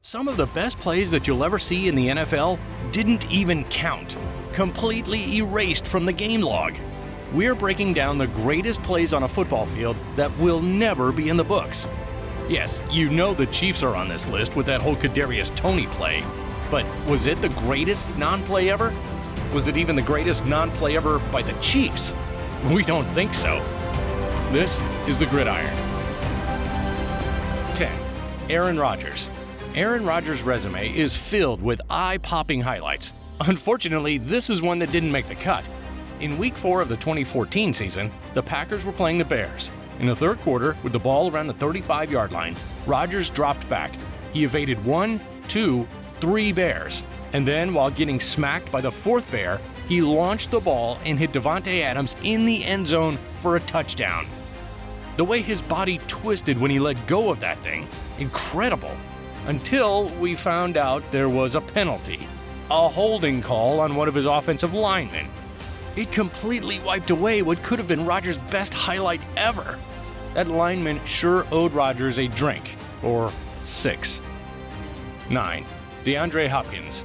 Some of the best plays that you'll ever see in the NFL didn't even count, completely erased from the game log. We're breaking down the greatest plays on a football field that will never be in the books. Yes, you know the Chiefs are on this list with that whole Kadarius Toney play, but was it the greatest non-play ever? Was it even the greatest non-play ever by the Chiefs? We don't think so. This is the Gridiron. 10. Aaron Rodgers. Aaron Rodgers' resume is filled with eye-popping highlights. Unfortunately, this is one that didn't make the cut. In Week 4 of the 2014 season, the Packers were playing the Bears. In the third quarter, with the ball around the 35-yard line, Rodgers dropped back. He evaded 1, 2, 3 Bears. And then, while getting smacked by the fourth Bear, he launched the ball and hit Davante Adams in the end zone for a touchdown. The way his body twisted when he let go of that thing, incredible. Until we found out there was a penalty, a holding call on one of his offensive linemen. It completely wiped away what could have been Rodgers' best highlight ever. That lineman sure owed Rodgers a drink, or 6. 9. DeAndre Hopkins.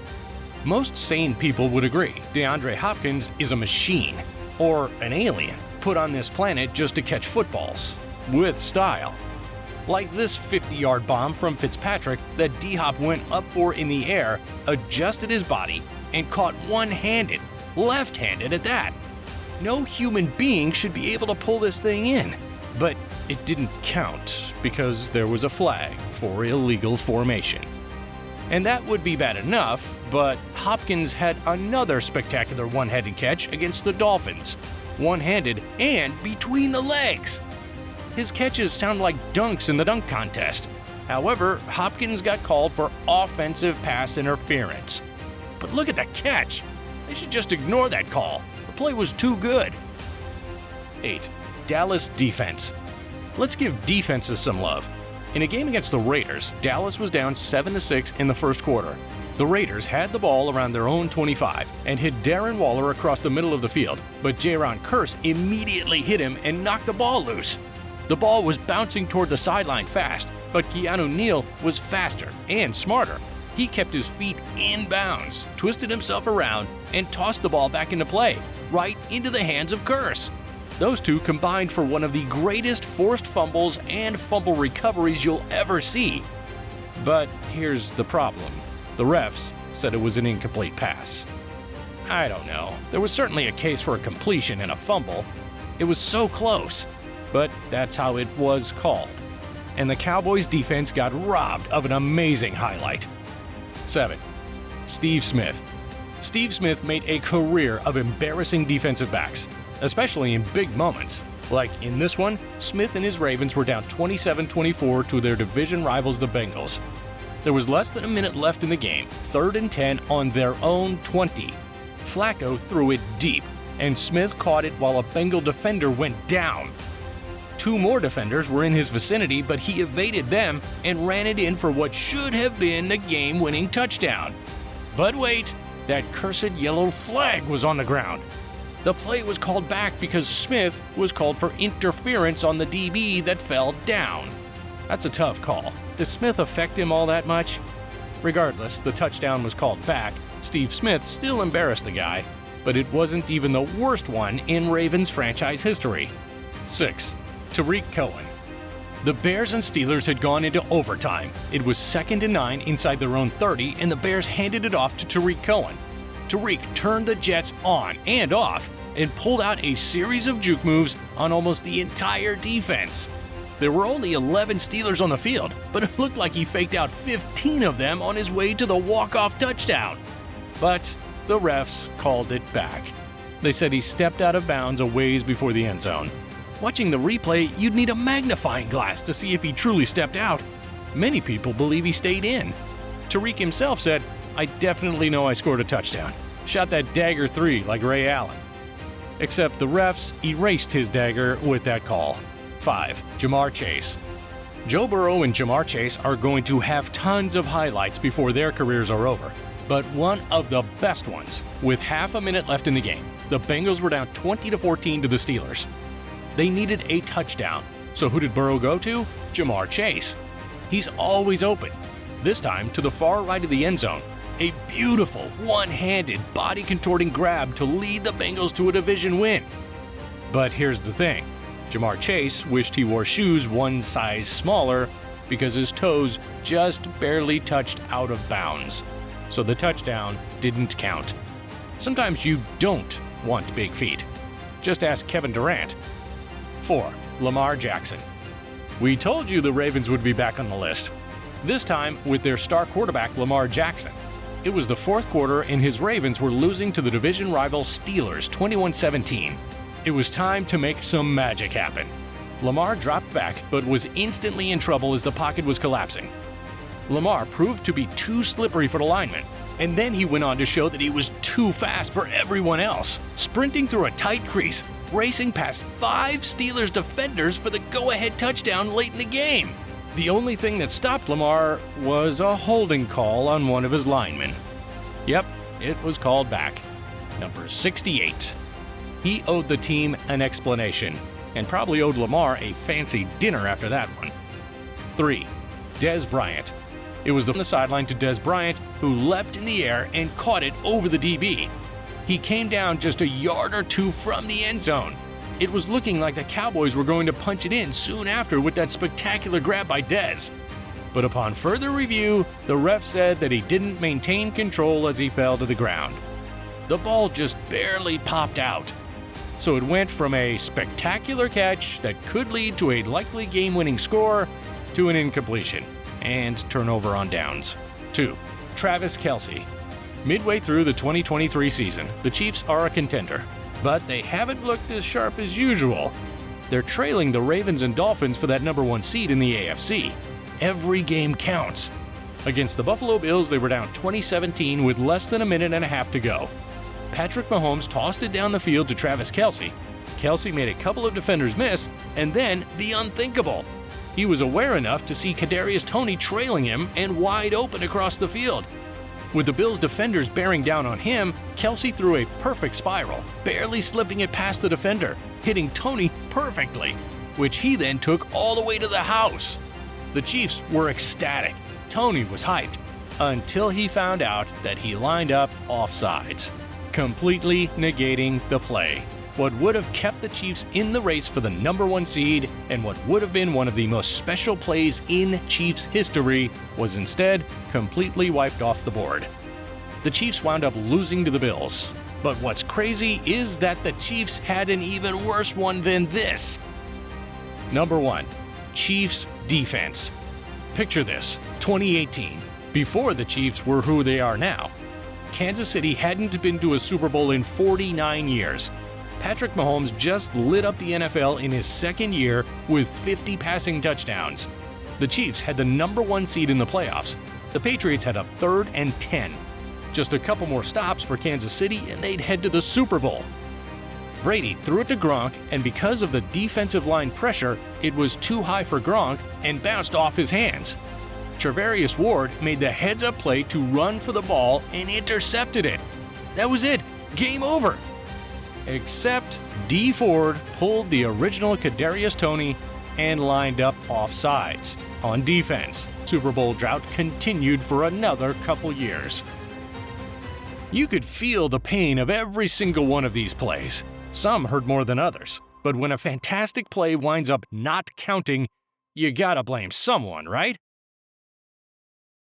Most sane people would agree DeAndre Hopkins is a machine, or an alien, put on this planet just to catch footballs, with style. Like this 50-yard bomb from Fitzpatrick that D-Hop went up for in the air, adjusted his body, and caught one-handed, left-handed at that. No human being should be able to pull this thing in. But it didn't count because there was a flag for illegal formation. And that would be bad enough, but Hopkins had another spectacular one-handed catch against the Dolphins. One-handed and between the legs. His catches sound like dunks in the dunk contest. However, Hopkins got called for offensive pass interference. But look at that catch. They should just ignore that call. The play was too good. 8. Dallas defense. Let's give defenses some love. In a game against the Raiders, Dallas was down 7-6 in the first quarter. The Raiders had the ball around their own 25 and hit Darren Waller across the middle of the field, but Jaron Kearse immediately hit him and knocked the ball loose. The ball was bouncing toward the sideline fast, but Keanu Neal was faster and smarter. He kept his feet in bounds, twisted himself around, and tossed the ball back into play, right into the hands of Kearse. Those two combined for one of the greatest forced fumbles and fumble recoveries you'll ever see. But here's the problem. The refs said it was an incomplete pass. I don't know. There was certainly a case for a completion and a fumble. It was so close, but that's how it was called. And the Cowboys defense got robbed of an amazing highlight. 7. Steve Smith. Steve Smith made a career of embarrassing defensive backs, especially in big moments. Like in this one, Smith and his Ravens were down 27-24 to their division rivals, the Bengals. There was less than a minute left in the game, 3rd and 10 on their own 20. Flacco threw it deep, and Smith caught it while a Bengal defender went down. 2 more defenders were in his vicinity, but he evaded them and ran it in for what should have been the game-winning touchdown. But wait, that cursed yellow flag was on the ground. The play was called back because Smith was called for interference on the DB that fell down. That's a tough call. Does Smith affect him all that much? Regardless, the touchdown was called back. Steve Smith still embarrassed the guy, but it wasn't even the worst one in Ravens franchise history. 6. Tarik Cohen. The Bears and Steelers had gone into overtime. It was 2nd and 9 inside their own 30, and the Bears handed it off to Tarik Cohen. Tarik turned the Jets on and off and pulled out a series of juke moves on almost the entire defense. There were only 11 Steelers on the field, but it looked like he faked out 15 of them on his way to the walk-off touchdown. But the refs called it back. They said he stepped out of bounds a ways before the end zone. Watching the replay, you'd need a magnifying glass to see if he truly stepped out. Many people believe he stayed in. Tarik himself said, "I definitely know I scored a touchdown. Shot that dagger 3 like Ray Allen." Except the refs erased his dagger with that call. 5. Jamar Chase. Joe Burrow and Jamar Chase are going to have tons of highlights before their careers are over. But one of the best ones, with half a minute left in the game, the Bengals were down 20-14 to the Steelers. They needed a touchdown. So who did Burrow go to? Jamar Chase. He's always open. this time to the far right of the end zone. A beautiful, one-handed, body-contorting grab to lead the Bengals to a division win. But here's the thing. Jamar Chase wished he wore shoes one size smaller because his toes just barely touched out of bounds. So the touchdown didn't count. Sometimes you don't want big feet. Just ask Kevin Durant. 4. Lamar Jackson. We told you the Ravens would be back on the list. This time with their star quarterback Lamar Jackson. It was the fourth quarter and his Ravens were losing to the division rival Steelers 21-17. It was time to make some magic happen. Lamar dropped back but was instantly in trouble as the pocket was collapsing. Lamar proved to be too slippery for the lineman, and then he went on to show that he was too fast for everyone else, sprinting through a tight crease, racing past 5 Steelers defenders for the go-ahead touchdown late in the game. The only thing that stopped Lamar was a holding call on one of his linemen. Yep, it was called back. Number 68. He owed the team an explanation, and probably owed Lamar a fancy dinner after that one. 3. Dez Bryant. It was on the sideline to Dez Bryant, who leapt in the air and caught it over the DB. He came down just a yard or two from the end zone. It was looking like the Cowboys were going to punch it in soon after with that spectacular grab by Dez. But upon further review, the ref said that he didn't maintain control as he fell to the ground. The ball just barely popped out. So it went from a spectacular catch that could lead to a likely game-winning score to an incompletion and turnover on downs. 2. Travis Kelce. Midway through the 2023 season, the Chiefs are a contender, but they haven't looked as sharp as usual. They're trailing the Ravens and Dolphins for that number 1 seed in the AFC. Every game counts. Against the Buffalo Bills, they were down 20-17 with less than a minute and a half to go. Patrick Mahomes tossed it down the field to Travis Kelce. Kelce made a couple of defenders miss, and then the unthinkable. He was aware enough to see Kadarius Toney trailing him and wide open across the field. With the Bills' defenders bearing down on him, Kelce threw a perfect spiral, barely slipping it past the defender, hitting Toney perfectly, which he then took all the way to the house. The Chiefs were ecstatic. Toney was hyped, until he found out that he lined up offsides, completely negating the play. What would have kept the Chiefs in the race for the number 1 seed and what would have been one of the most special plays in Chiefs history was instead completely wiped off the board. The Chiefs wound up losing to the Bills. But what's crazy is that the Chiefs had an even worse one than this. Number 1. Chiefs defense. Picture this, 2018, before the Chiefs were who they are now. Kansas City hadn't been to a Super Bowl in 49 years. Patrick Mahomes just lit up the NFL in his second year with 50 passing touchdowns. The Chiefs had the number 1 seed in the playoffs. The Patriots had a 3rd and 10. Just a couple more stops for Kansas City and they'd head to the Super Bowl. Brady threw it to Gronk, and because of the defensive line pressure, it was too high for Gronk and bounced off his hands. Charvarius Ward made the heads-up play to run for the ball and intercepted it. That was it. Game over. Except D. Ford pulled the original Kadarius Toney and lined up offsides. On defense, Super Bowl drought continued for another couple years. You could feel the pain of every single one of these plays. Some hurt more than others. But when a fantastic play winds up not counting, you gotta blame someone, right?